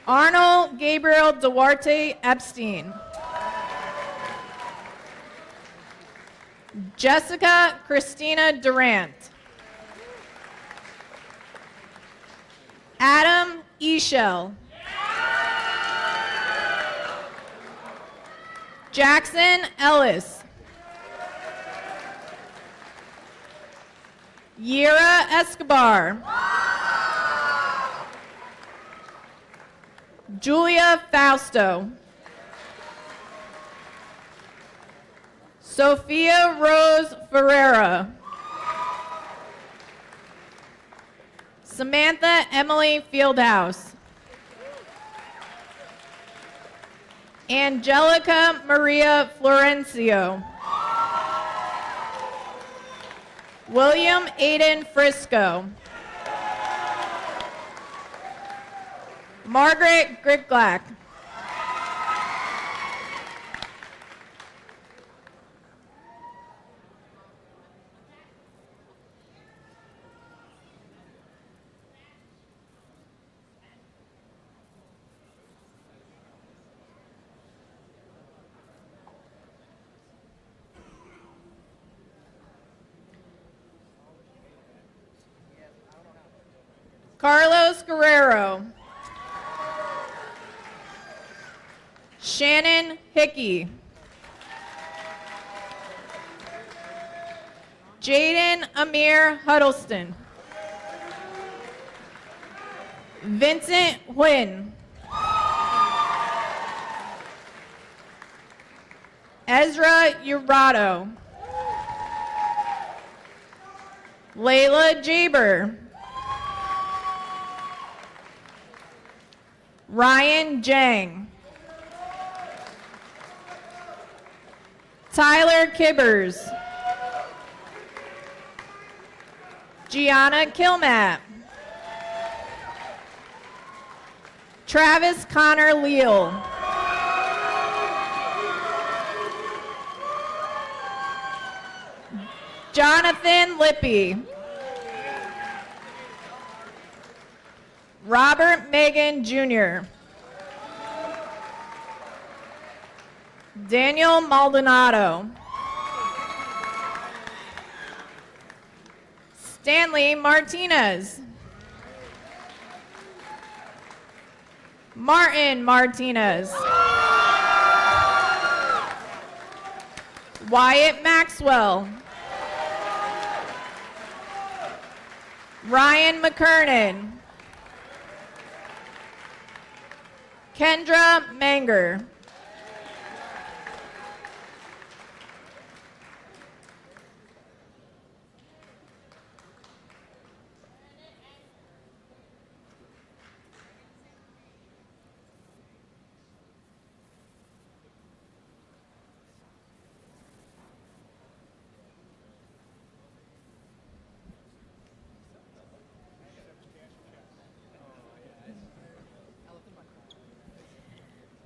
Arnold Gabriel Duarte Epstein. Jessica Christina Durant. Adam Eshell. Jackson Ellis. Yira Escobar. Julia Fausto. Sophia Rose Ferreira. Samantha Emily Fieldhouse. Angelica Maria Florencio. William Aiden Frisco. Margaret Grickglack. Carlos Guerrero. Shannon Hickey. Jaden Amir Huddleston. Vincent Huynh. Ezra Urato. Layla Jaber. Ryan Jang. Tyler Kibbers. Gianna Kilmap. Travis Connor Leal. Jonathan Lippy. Robert Megan Jr. Daniel Maldonado. Stanley Martinez. Martin Martinez. Wyatt Maxwell. Ryan McKernan. Kendra Manger.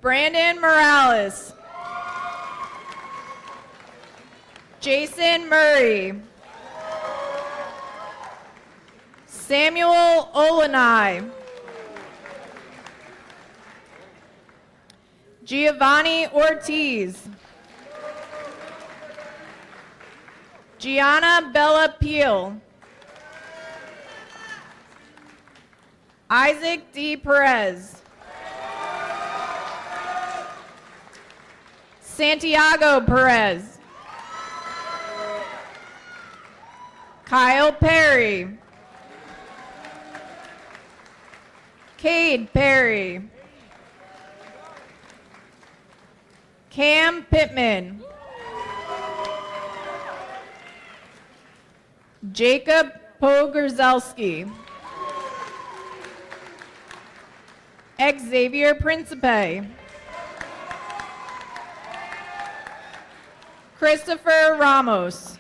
Brandon Morales. Jason Murray. Samuel Olanai. Giovanni Ortiz. Gianna Bella Peel. Isaac D. Perez. Santiago Perez. Kyle Perry. Cade Perry. Cam Pittman. Jacob Pogorzelski. Xavier Principe. Christopher Ramos.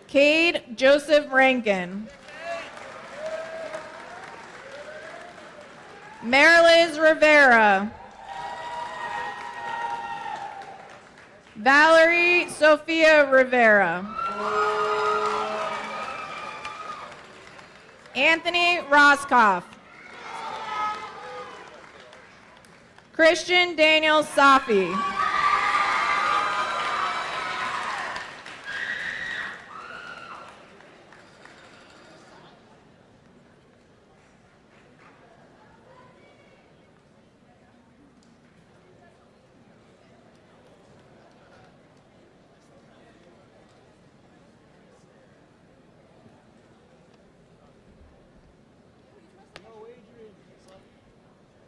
Cade Joseph Rankin. Marilis Rivera. Valerie Sophia Rivera. Anthony Roscoff. Christian Daniel Safi.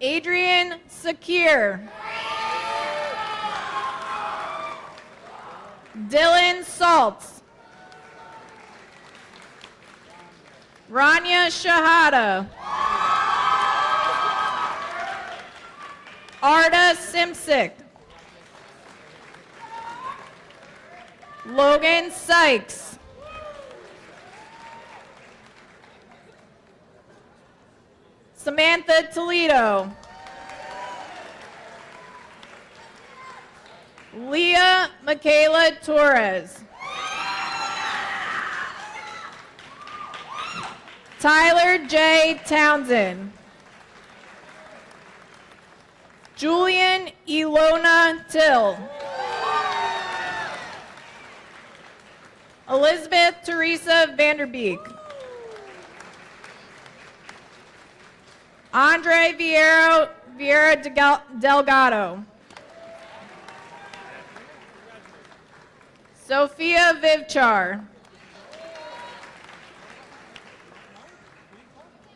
Adrian Sakir. Dylan Saltz. Rania Shahada. Arda Simsick. Logan Sykes. Samantha Toledo. Leah Michaela Torres. Tyler J. Townsend. Julian Ilona Till. Elizabeth Teresa Vanderbeek. Andre Vieira Delgado. Sophia Vivchar.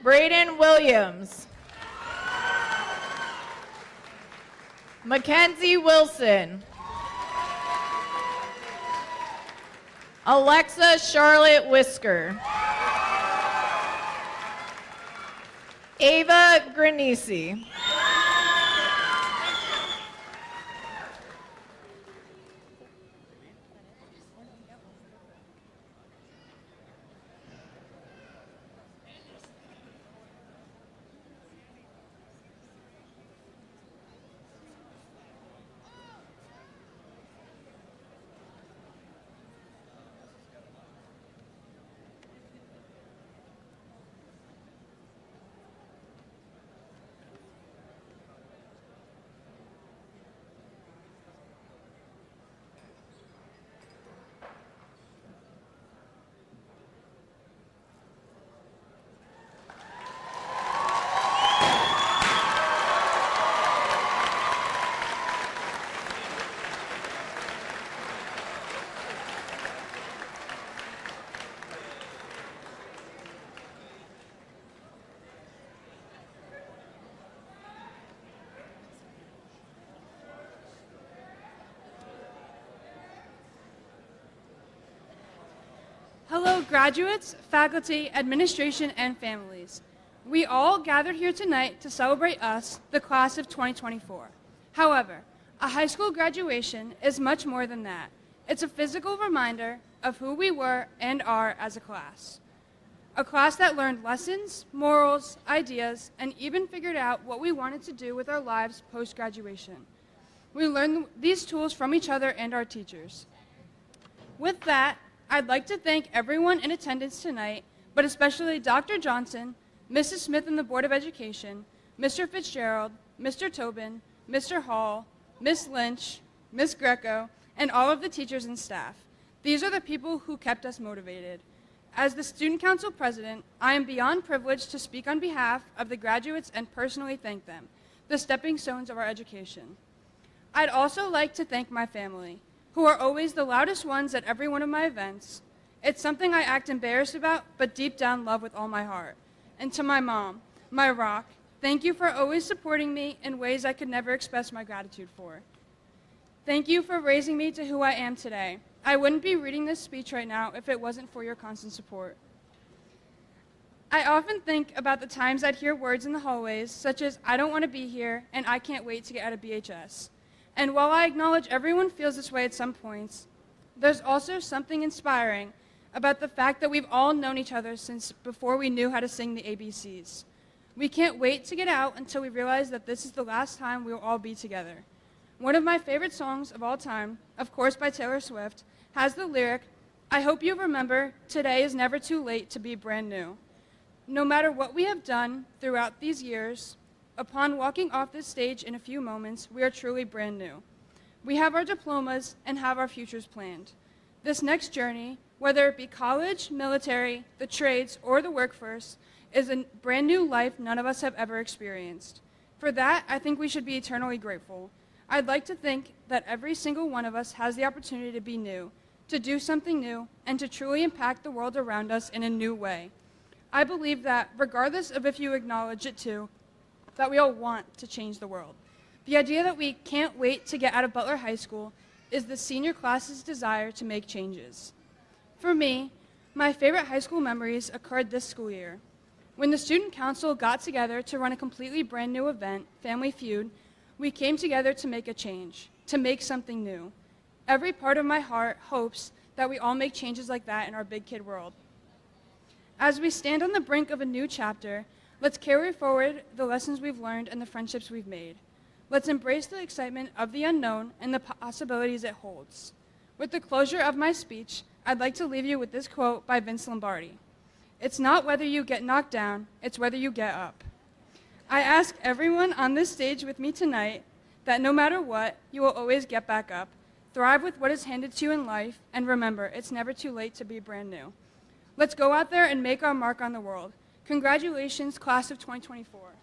Braden Williams. Mackenzie Wilson. Alexa Charlotte Whisker. Ava Granisi. Hello, graduates, faculty, administration, and families. We all gathered here tonight to celebrate us, the class of 2024. However, a high school graduation is much more than that. It's a physical reminder of who we were and are as a class. A class that learned lessons, morals, ideas, and even figured out what we wanted to do with our lives post-graduation. We learned these tools from each other and our teachers. With that, I'd like to thank everyone in attendance tonight, but especially Dr. Johnson, Mrs. Smith and the Board of Education, Mr. Fitzgerald, Mr. Tobin, Mr. Hall, Ms. Lynch, Ms. Greco, and all of the teachers and staff. These are the people who kept us motivated. As the Student Council President, I am beyond privileged to speak on behalf of the graduates and personally thank them, the stepping stones of our education. I'd also like to thank my family, who are always the loudest ones at every one of my events. It's something I act embarrassed about, but deep down love with all my heart. And to my mom, my rock, thank you for always supporting me in ways I could never express my gratitude for. Thank you for raising me to who I am today. I wouldn't be reading this speech right now if it wasn't for your constant support. I often think about the times I'd hear words in the hallways, such as, "I don't want to be here," and "I can't wait to get out of BHS." And while I acknowledge everyone feels this way at some points, there's also something inspiring about the fact that we've all known each other since before we knew how to sing the ABCs. We can't wait to get out until we realize that this is the last time we'll all be together. One of my favorite songs of all time, of course by Taylor Swift, has the lyric, "I hope you remember, today is never too late to be brand new." No matter what we have done throughout these years, upon walking off this stage in a few moments, we are truly brand new. We have our diplomas and have our futures planned. This next journey, whether it be college, military, the trades, or the workforce, is a brand new life none of us have ever experienced. For that, I think we should be eternally grateful. I'd like to think that every single one of us has the opportunity to be new, to do something new, and to truly impact the world around us in a new way. I believe that, regardless of if you acknowledge it too, that we all want to change the world. The idea that we can't wait to get out of Butler High School is the senior class's desire to make changes. For me, my favorite high school memories occurred this school year. When the student council got together to run a completely brand new event, Family Feud, we came together to make a change, to make something new. Every part of my heart hopes that we all make changes like that in our big kid world. As we stand on the brink of a new chapter, let's carry forward the lessons we've learned and the friendships we've made. Let's embrace the excitement of the unknown and the possibilities it holds. With the closure of my speech, I'd like to leave you with this quote by Vince Lombardi. "It's not whether you get knocked down, it's whether you get up." I ask everyone on this stage with me tonight that no matter what, you will always get back up, thrive with what is handed to you in life, and remember, it's never too late to be brand new. Let's go out there and make our mark on the world. Congratulations, class of 2024.